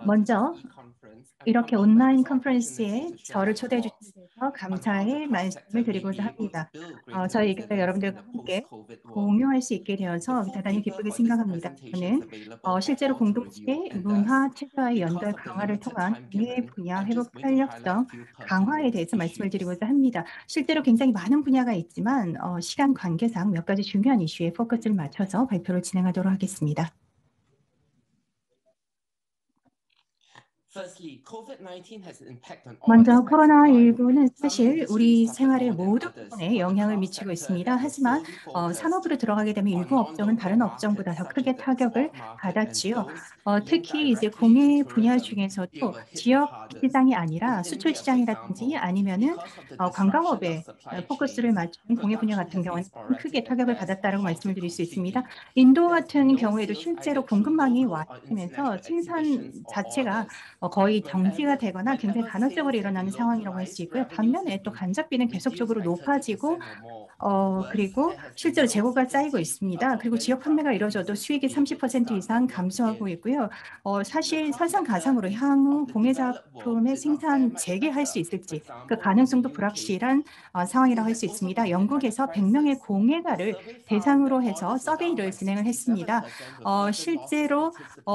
먼저 이렇게 온라인 컨퍼런스에 저를 초대해 주셔서 감사의 말씀을 드리고자 합니다. 저희 의견을 여러분들과 함께 공유할 수 있게 되어서 대단히 기쁘게 생각합니다. 저는 실제로 공동체 문화 체계와의 연결 강화를 통한 공예 분야 회복 탄력성 강화에 대해서 말씀을 드리고자 합니다. 실제로 굉장히 많은 분야가 있지만 시간 관계상 몇 가지 중요한 이슈에 포커스를 맞춰서 발표를 진행하도록 하겠습니다. 먼저 코로나19는 사실 우리 생활의 모든 부분에 영향을 미치고 있습니다. 하지만 산업으로 들어가게 되면 일부 업종은 다른 업종보다 더 크게 타격을 받았지요. 특히 이제 공예 분야 중에서도 지역 시장이 아니라 수출 시장이라든지 아니면은 관광업에 포커스를 맞춘 공예 분야 같은 경우는 크게 타격을 받았다라고 말씀을 드릴 수 있습니다. 인도 같은 경우에도 실제로 공급망이 와닿으면서 생산 자체가 거의 정지가 되거나 굉장히 간헐적으로 일어나는 상황이라고 할 수 있고요. 반면에 또 간접비는 계속적으로 높아지고 그리고 실제로 재고가 쌓이고 있습니다. 그리고 지역 판매가 이루어져도 수익이 30% 이상 감소하고 있고요. 사실 설상가상으로 향후 공예 작품의 생산 재개할 수 있을지 그 가능성도 불확실한 상황이라고 할 수 있습니다. 영국에서 100명의 공예가를 대상으로 해서 서베이를 진행을 했습니다. 실제로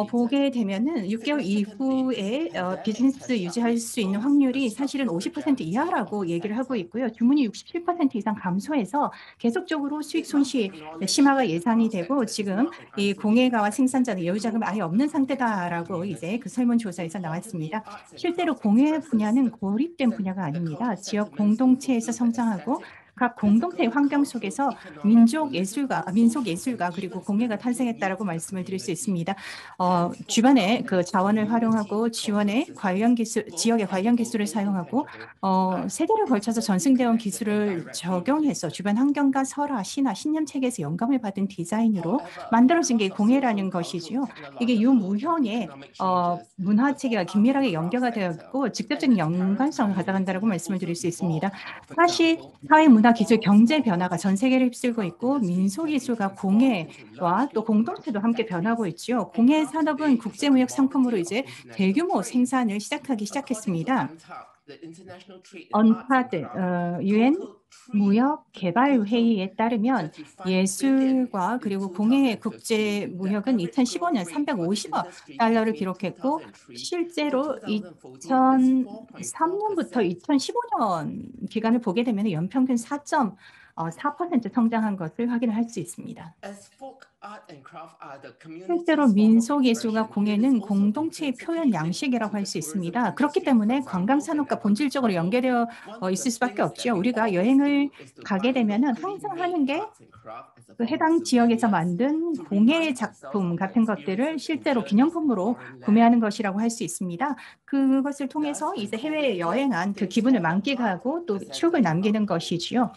보게 되면은 6개월 이후에 비즈니스 유지할 수 있는 확률이 사실은 50% 이하라고 얘기를 하고 있고요. 주문이 67% 이상 감소해서 계속적으로 수익 손실 심화가 예상이 되고 지금 이 공예가와 생산자는 여유 자금이 아예 없는 상태다라고 이제 그 설문조사에서 나왔습니다. 실제로 공예 분야는 고립된 분야가 아닙니다. 지역 공동체에서 성장하고 각 공동체의 환경 속에서 민속 예술가 그리고 공예가 탄생했다라고 말씀을 드릴 수 있습니다. 주변에 그 자원을 활용하고 지역의 관련 기술을 사용하고 세대를 걸쳐서 전승되어 온 기술을 적용해서 주변 환경과 설화, 신화, 신념 체계에서 영감을 받은 디자인으로 만들어진 게 공예라는 것이지요. 이게 유무형의 문화 체계와 긴밀하게 연결가 되어 있고 직접적인 연관성을 가져간다라고 말씀을 드릴 수 있습니다. 사실 사회, 문화, 기술, 경제 변화가 전 세계를 휩쓸고 있고 민속예술과 공예와 또 공동체도 함께 변하고 있지요. 공예 산업은 국제무역 상품으로 이제 대규모 생산을 시작했습니다. 언타드 UN 무역 개발 회의에 따르면 예술과 그리고 공예 국제 무역은 2015년 350억 달러를 기록했고 실제로 2003년부터 2015년 기간을 보게 되면 연평균 4.4% 성장한 것을 확인할 수 있습니다. 실제로 민속예술과 공예는 공동체의 표현 양식이라고 할 수 있습니다. 그렇기 때문에 관광산업과 본질적으로 연계되어 있을 수밖에 없죠. 우리가 여행을 가게 되면 항상 하는 게 그 해당 지역에서 만든 공예 작품 같은 것들을 실제로 기념품으로 구매하는 것이라고 할 수 있습니다. 그것을 통해서 이제 해외에 여행한 그 기분을 만끽하고 또 추억을 남기는 것이지요.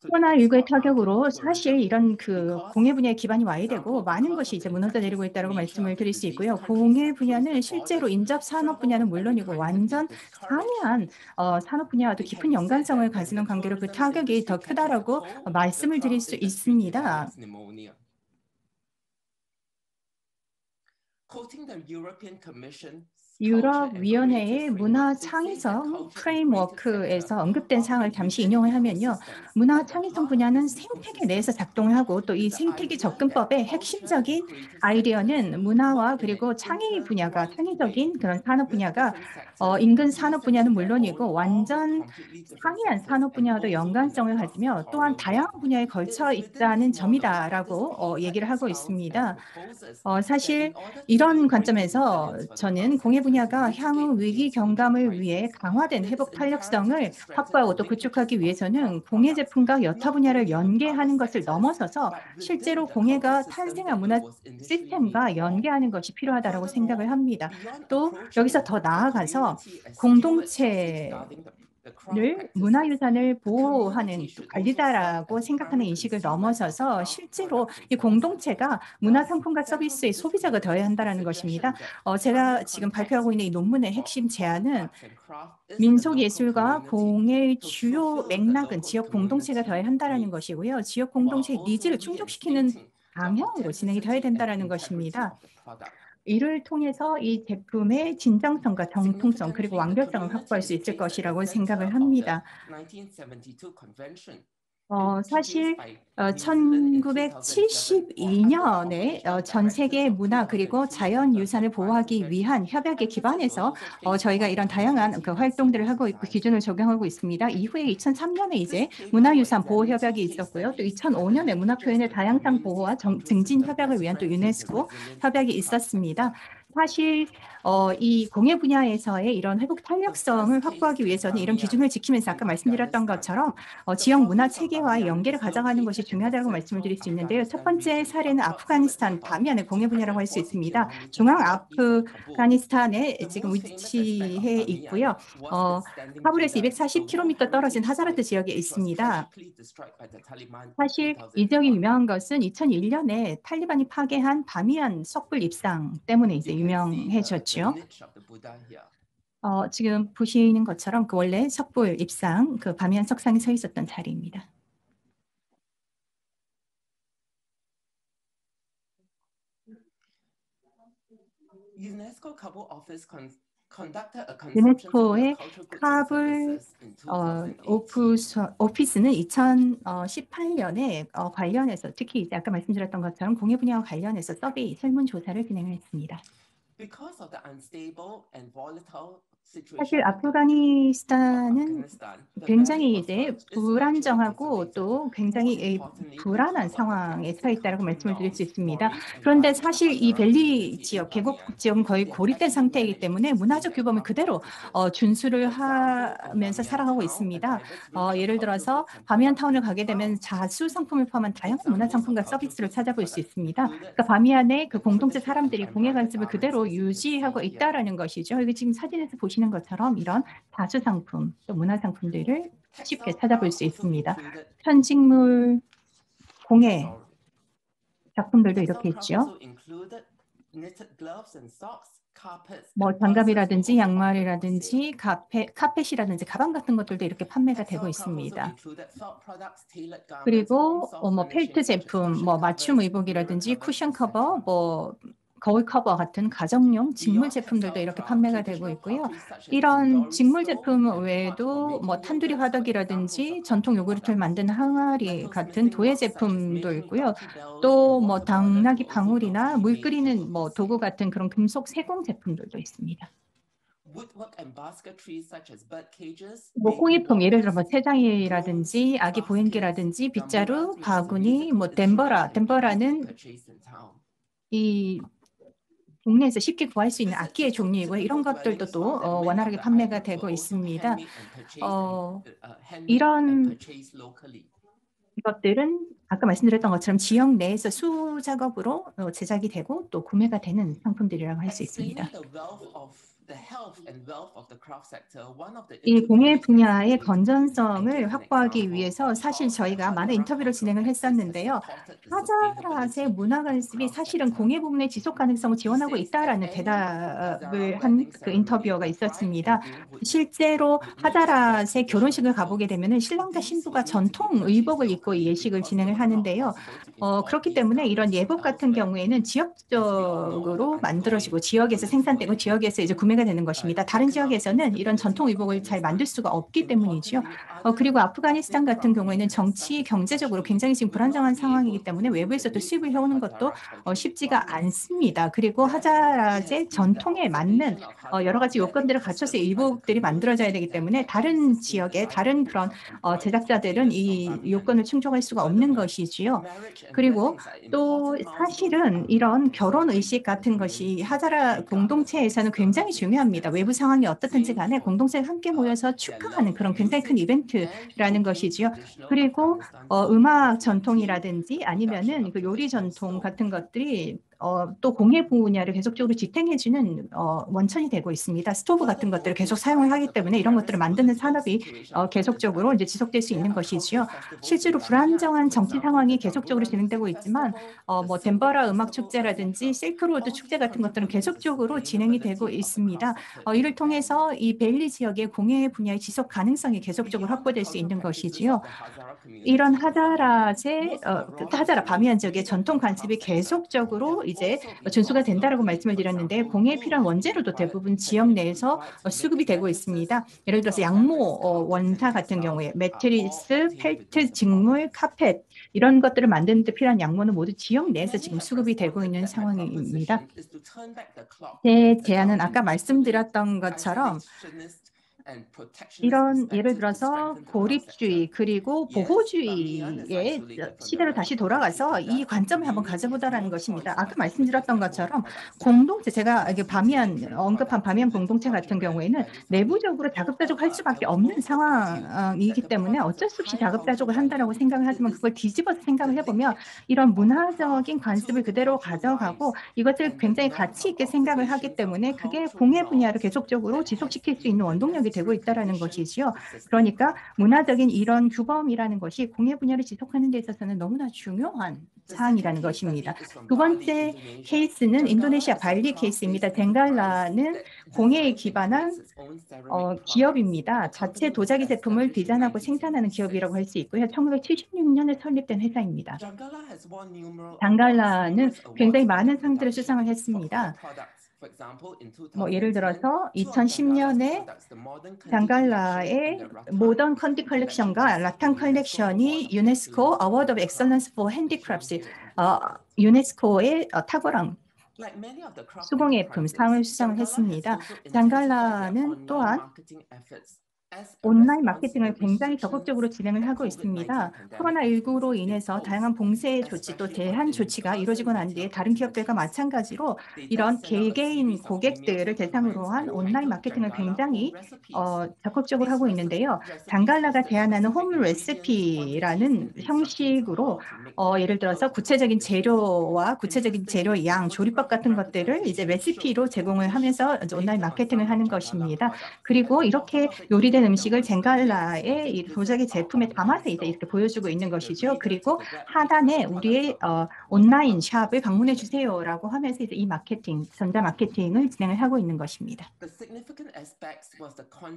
코로나19의 타격으로 사실 이런 그 공예 분야의 기반이 와해되고 많은 것이 이제 무너져 내리고 있다고 말씀을 드릴 수 있고요. 공예 분야는 실제로 인접 산업 분야는 물론이고 완전 상이한 산업 분야와도 깊은 연관성을 가지는 관계로 그 타격이 더 크다라고 말씀을 드릴 수 있습니다. 유럽위원회의 문화 창의성 프레임워크에서 언급된 사항을 잠시 인용을 하면요. 문화 창의성 분야는 생태계 내에서 작동을 하고 또 이 생태계 접근법의 핵심적인 아이디어는 문화와 그리고 창의적인 그런 산업 분야가 인근 산업 분야는 물론이고 완전 상이한 산업 분야와도 연관성을 가지며 또한 다양한 분야에 걸쳐 있다는 점이다라고 얘기를 하고 있습니다. 사실 이런 관점에서 저는 공예 분야가 향후 위기 경감을 위해 강화된 회복 탄력성을 확보하고 또 구축하기 위해서는 공예 제품과 여타 분야를 연계하는 것을 넘어서서 실제로 공예가 탄생한 문화 시스템과 연계하는 것이 필요하다고 생각을 합니다. 또 여기서 더 나아가서 공동체를 문화유산을 보호하는 관리자라고 생각하는 인식을 넘어서서 실제로 이 공동체가 문화상품과 서비스의 소비자가 되어야 한다는 것입니다. 제가 지금 발표하고 있는 이 논문의 핵심 제안은 민속예술과 공예의 주요 맥락은 지역 공동체가 되어야 한다는 것이고요. 지역 공동체의 니즈를 충족시키는 방향으로 진행이 되어야 된다라는 Authenticity 것입니다. of the product. 이를 통해서 이 제품의 진정성과 정통성 그리고 Significantly, the 완벽성을 확보할 community 수 is 있을 placed at the 것이라고 center 생각을 of the 합니다. 1972 convention, 사실 introduced by New Zealand in 2007 for higher 1972년에 cooperation of 전 directors 세계 of 문화 그리고 2003 자연유산을 conducted private 보호하기 위한 sessions. 협약에 Emphasis was 기반해서 also placed 저희가 upon 이런 the 다양한 community 그 and 활동들을 civil 하고 있고 society. 기준을 적용하고 있습니다. 이후에 2003년에 이제 This paper will 문화유산 보호 examine two 협약이 case 있었고요. 또 studies at the 2005년에 문화 linkages 표현의 with 다양성 communities 보호와 증진 considered 협약을 as 위한 또 friends in the 유네스코 resilience of 협약이 the craft 있었습니다. sector. 사실 이 공예 분야에서의 이런 회복 탄력성을 확보하기 위해서는 이런 기준을 지키면서 아까 말씀드렸던 것처럼 지역 문화 체계와의 연계를 가져가는 것이 중요하다고 말씀을 드릴 수 있는데요. 첫 번째 사례는 아프가니스탄 바미안의 공예 분야라고 할 수 있습니다. 중앙 아프가니스탄에 지금 위치해 있고요. 카불에서 240km 떨어진 하자라트 지역에 있습니다. 사실 이 지역이 유명한 것은 2001년에 탈리반이 파괴한 바미안 석불 입상 때문에 이제 유명해졌죠. 지금 보시는 것처럼 그 원래 석불 입상, 그 바미안 석상에 서 있었던 자리입니다. UNESCO Kabul office conducted a consumption 유네스코의 survey of cultural goods and 카불 services in 2018. 오피스는 2018년에 관련해서 특히 이제 아까 말씀드렸던 것처럼 공예 분야와 관련해서 서베이 설문조사를 진행을 했습니다. Because of the unstable and volatile 사실 situation of 아프가니스탄은 Afghanistan, the 굉장히 value of 이제 is virtually 불안정하고 eviscerated. 또 굉장히 불안한 상황에 처해 있다고 말씀을 드릴 수 있습니다. norms, and 그런데 rights 사실 이 of 밸리 community 지역, in 계곡 Bamiyan. 지역은 거의 They 고립된 actually 상태이기 managed 때문에 to 문화적 sustain their 규범을 craft 그대로 practices. 준수를 For example, in 하면서 Bamiyan 살아가고 town, a 있습니다. diverse range of 예를 cultural 들어서 goods and 바미안 products 타운을 can be 가게 되면 found. 자수 상품을 포함한 다양한 문화 Examples of 상품과 cultural 서비스를 goods and 찾아볼 수 products 있습니다. included 그러니까 바미안의 그 and 공동체 traditional and 사람들이 공예 embroidered 관습을 그대로 garments, as you can 유지하고 see here. 있다라는 것이죠. 여기 지금 사진에서 보시는 것처럼 이런 다수 상품, 또 문화 상품들을 쉽게 Textile 찾아볼 products 수 also 있습니다. included 편직물 공예 sorry. 작품들도 Textile 이렇게 craft 있죠. also included knitted gloves and socks, carpets, and purses were 장갑이라든지 also offered for sale. 양말이라든지 카펫이라든지 가방 같은 것들도 이렇게 판매가 되고 Textile craft also 있습니다. included felt products, tailored garments, home 그리고 soft 펠트 furnishings such as 제품, cushion 맞춤 covers, 의복이라든지 mirror 쿠션 covers, 커버, etc. 거울 커버 같은 가정용 직물 Beyond 제품들도 textile 이렇게 craft, 판매가 되고 traditional 있고요. pottery such as 이런 jindori 직물 stove 제품 and pot for 외에도 making 탄두리 yogurts were examples 화덕이라든지 of 전통 cultural 요구르트를 products. 만드는 항아리 Metals 같은 smithing 도예 works such as 제품도 making 있고요. lathi bells and 또 water boilers 당나귀 were also 방울이나 locally 물 made and 끓이는 offered for 도구 sale. 같은 그런 금속 세공 제품들도 있습니다. Woodwork and basketry such as bird cages,工艺품 예를 들어 drones, 세장이라든지 아기 baskets, 보행기라든지 빗자루, gamburas, which is a 바구니, musical instrument, 덴버라. can be easily 덴버라는 purchased in town. 이 동네에서 쉽게 구할 수 있는 Visit 악기의 typical 종류이고요. 이런 것들도 dwellings 또 found that many of 원활하게 the 판매가 items were 되고 also 있습니다. handmade and 이런 purchased locally. 것들은 아까 말씀드렸던 것처럼 지역 내에서 수작업으로 제작이 되고 또 구매가 되는 상품들이라고 할 수 있습니다. Explaining the wealth of the health and wealth of the craft sector, one of the 이 공예 interviewees 분야의 asked me and 건전성을 gave an 확보하기 example 위해서 of 사실 how the 저희가 많은 Hadlara 인터뷰를 Cultural 진행을 Axis has 했었는데요. supported the 하자라의 sustainability 문화 of the 관습이 craft 사실은 sector. 공예 부문의 지속 가능성을 He 지원하고 says at 있다라는 any 대답을 Hazara 한 wedding 그 ceremony, 인터뷰어가 the bride 있었습니다. and groom would 실제로 need to wear 하자라의 결혼식을 traditional 가보게 clothes. 되면은 신랑과 These 신부가 would need to be 전통 purchased 의복을 입고 locally 예식을 because it 진행을 was not 하는데요. possible to import 그렇기 these 때문에 이런 garments from 예복 같은 elsewhere. 경우에는 As we all know, the 지역적으로 만들어지고 ongoing 지역에서 생산되고 political 지역에서 이제 구매가 되는 것입니다. 다른 economic 지역에서는 이런 instability 전통 of 의복을 잘 만들 Afghanistan. 수가 없기 때문이죠. Importantly, other 그리고 아프가니스탄 ethnic 같은 craft 경우에는 makers 정치, such as 경제적으로 Pashtun 굉장히 지금 would not 불안정한 be able 상황이기 to 때문에 fulfill the 외부에서도 needs 수입을 of the 해오는 것도 Hazara cultural 쉽지가 requirements. 않습니다. 그리고 Therefore, it has 하자라제 been the 전통에 맞는 observation of 여러 Hazara 가지 wedding 요건들을 갖춰서 customs by the 의복들이 만들어져야 community 되기 that 때문에 actually 다른 sustain the 지역의 다른 livelihoods 그런 of embroidered 제작자들은 tailors from 이 Bamiyan. 요건을 충족할 수가 없는 Furthermore, 것이지요. marriage and 그리고 weddings are 또 important milestones that 사실은 are 이런 meant to 결혼 celebrate 의식 within the 같은 것이 community, 하자라 regardless of 공동체에서는 external 굉장히 중요합니다. 외부 circumstances. 상황이 어떻든지 Same 간에 for 공동체가 함께 모여서 their 축하하는 love 그런 of 굉장히 큰 music and 이벤트라는 cooking 것이지요. traditional 그리고 Afghanistan food, 음악 including 전통이라든지 the production 아니면은 of 그 요리 traditional 전통 stove. 같은 것들이 또 공예 분야를 계속적으로 지탱해주는 원천이 되고 있습니다. 스토브 같은 것들을 계속 사용을 하기 때문에 이런 것들을 만드는 산업이 계속적으로 이제 지속될 수 있는 것이지요. 실제로 불안정한 정치 상황이 계속적으로 진행되고 있지만 뭐 덴버라 음악 축제라든지 실크로드 축제 같은 것들은 계속적으로 진행이 되고 있습니다. 이를 통해서 이 벨리 지역의 공예 분야의 지속 가능성이 계속적으로 확보될 수 있는 것이지요. 이런 하자라 바미안 지역의 전통 관습이 계속적으로 이제 준수가 된다라고 말씀을 드렸는데 공예에 필요한 원재료도 대부분 지역 내에서 수급이 되고 있습니다. 예를 들어서 양모 원사 같은 경우에 매트리스, 펠트, 직물, 카펫 이런 것들을 만드는 데 필요한 양모는 모두 지역 내에서 지금 수급이 되고 있는 상황입니다. 제 제안은 아까 말씀드렸던 것처럼 이런 예를 들어서 고립주의 그리고 보호주의의 시대로 다시 돌아가서 이 관점을 한번 가져보자라는 것입니다. 아까 말씀드렸던 것처럼 공동체, 제가 언급한 바미안 공동체 같은 경우에는 내부적으로 자급자족할 수밖에 없는 상황이기 때문에 어쩔 수 없이 자급자족을 한다라고 생각을 하지만 그걸 뒤집어서 생각을 해보면 이런 문화적인 관습을 그대로 가져가고 이것을 굉장히 가치 있게 생각을 하기 때문에 그게 공예 분야를 계속적으로 지속시킬 수 있는 원동력이 되고 있다는 것이지요. 그러니까 문화적인 이런 규범이라는 것이 공예 분야를 지속하는 데 있어서는 너무나 중요한 사항이라는 것입니다. 두 번째 케이스는 인도네시아 발리 케이스입니다. 덴갈라는 공예에 기반한 기업입니다. 자체 도자기 제품을 디자인하고 생산하는 기업이라고 할 수 있고요. 1976년에 설립된 회사입니다. 당갈라는 굉장히 많은 상들을 수상을 했습니다. 뭐 예를 들어서 2010년에 당갈라의 모던 컨디 컬렉션과 라탄 컬렉션이 유네스코 어워드 오브 엑설런스 포 핸디크래프트 유네스코의 탁월한 수공예품 상을 수상을 했습니다. 당갈라는 또한 온라인 마케팅을 굉장히 적극적으로 진행을 하고 있습니다. 코로나19로 인해서 다양한 봉쇄 조치 또 제한 조치가 이루어지고 난 뒤에 다른 기업들과 마찬가지로 이런 개개인 고객들을 대상으로 한 온라인 마케팅을 굉장히 적극적으로 하고 있는데요. 당갈라가 제안하는 홈 레시피라는 형식으로 예를 들어서 구체적인 재료와 구체적인 재료 양, 조리법 같은 것들을 이제 레시피로 제공을 하면서 온라인 마케팅을 하는 것입니다. 그리고 이렇게 요리된 음식을 젠갈라의 이 도자기 제품에 담아서 이제 이렇게 보여주고 있는 것이죠. 그리고 하단에 우리의 온라인 샵을 방문해 주세요라고 하면서 이제 이 마케팅, 전자 마케팅을 진행을 하고 있는 것입니다.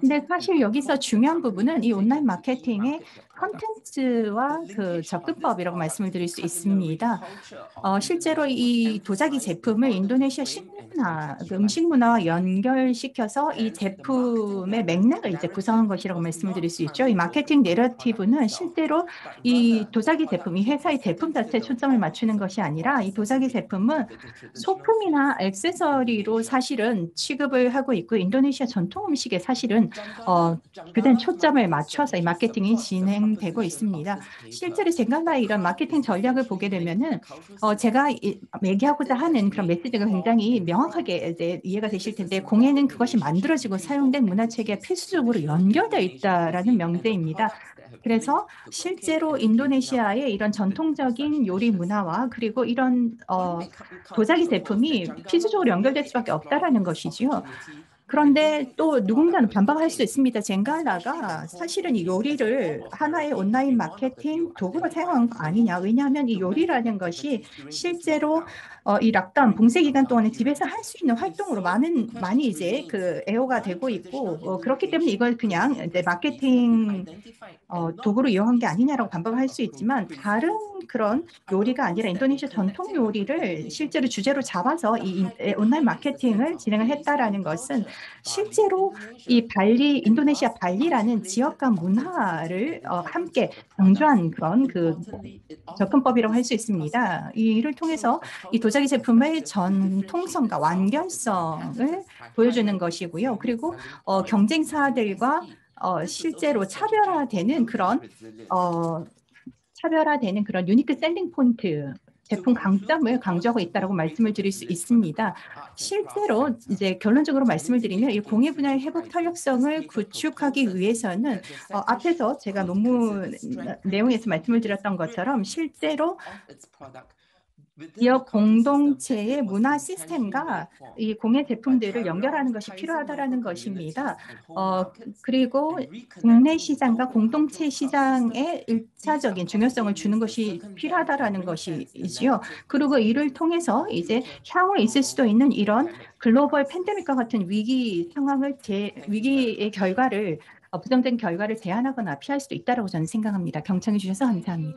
근데 사실 여기서 중요한 부분은 이 온라인 마케팅의 컨텐츠와 그 접근법이라고 말씀을 드릴 수 있습니다. 실제로 이 도자기 제품을 인도네시아 식문화, 그 음식 문화와 연결시켜서 이 제품의 맥락을 이제 구성한 것이라고 말씀을 드릴 수 있죠. 이 마케팅 내러티브는 실제로 이 도자기 제품, 이 회사의 제품 자체에 초점을 맞추는 것이 아니라 이 도자기 제품은 소품이나 액세서리로 사실은 취급을 하고 있고 인도네시아 전통 음식에 사실은 그다음 초점을 맞춰서 이 마케팅이 진행되고 있습니다. 실제로 젠갈라의 이런 마케팅 전략을 보게 되면은 제가 얘기하고자 하는 그런 메시지가 굉장히 명확하게 이제 이해가 되실 텐데 공예는 그것이 만들어지고 사용된 문화체계에 필수적으로 연결되어 있다라는 명제입니다. 그래서 실제로 인도네시아의 이런 전통적인 요리 문화와 그리고 이런 도자기 제품이 필수적으로 연결될 수밖에 없다라는 것이지요. 그런데 또 누군가는 반박할 수 있습니다. 젠갈라가 사실은 이 요리를 하나의 온라인 마케팅 도구로 사용한 거 아니냐. 왜냐하면 이 요리라는 것이 실제로 이 락다운 봉쇄 기간 동안에 집에서 할 수 있는 활동으로 많이 이제 그 애호가 되고 있고 그렇기 때문에 이걸 그냥 이제 마케팅 도구로 이용한 게 아니냐라고 반박을 할 수 있지만 다른 그런 요리가 아니라 인도네시아 전통 요리를 실제로 주제로 잡아서 이 온라인 마케팅을 진행을 했다라는 것은 실제로 이 인도네시아 발리라는 지역과 문화를 함께 강조한 그런 그 접근법이라고 할 수 있습니다. 이를 통해서 이 도자기 제품의 전통성과 완결성을 보여주는 것이고요. 그리고 경쟁사들과 실제로 차별화되는 그런 유니크 셀링 포인트 제품 강점을 강조하고 있다고 말씀을 드릴 수 있습니다. 실제로 이제 결론적으로 말씀을 드리면 이 공예 분야의 회복 탄력성을 구축하기 위해서는 앞에서 제가 논문 내용에서 말씀을 드렸던 것처럼 실제로 기업 공동체의 문화 시스템과 이 공예 제품들을 연결하는 것이 필요하다라는 것입니다. 그리고 국내 시장과 공동체 시장에 일차적인 중요성을 주는 것이 필요하다라는 것이지요. 그리고 이를 통해서 이제 향후에 있을 수도 있는 이런 글로벌 팬데믹과 같은 위기 상황을 위기의 결과를 부정적인 결과를 제한하거나 피할 수도 있다라고 저는 생각합니다. 경청해 주셔서 감사합니다.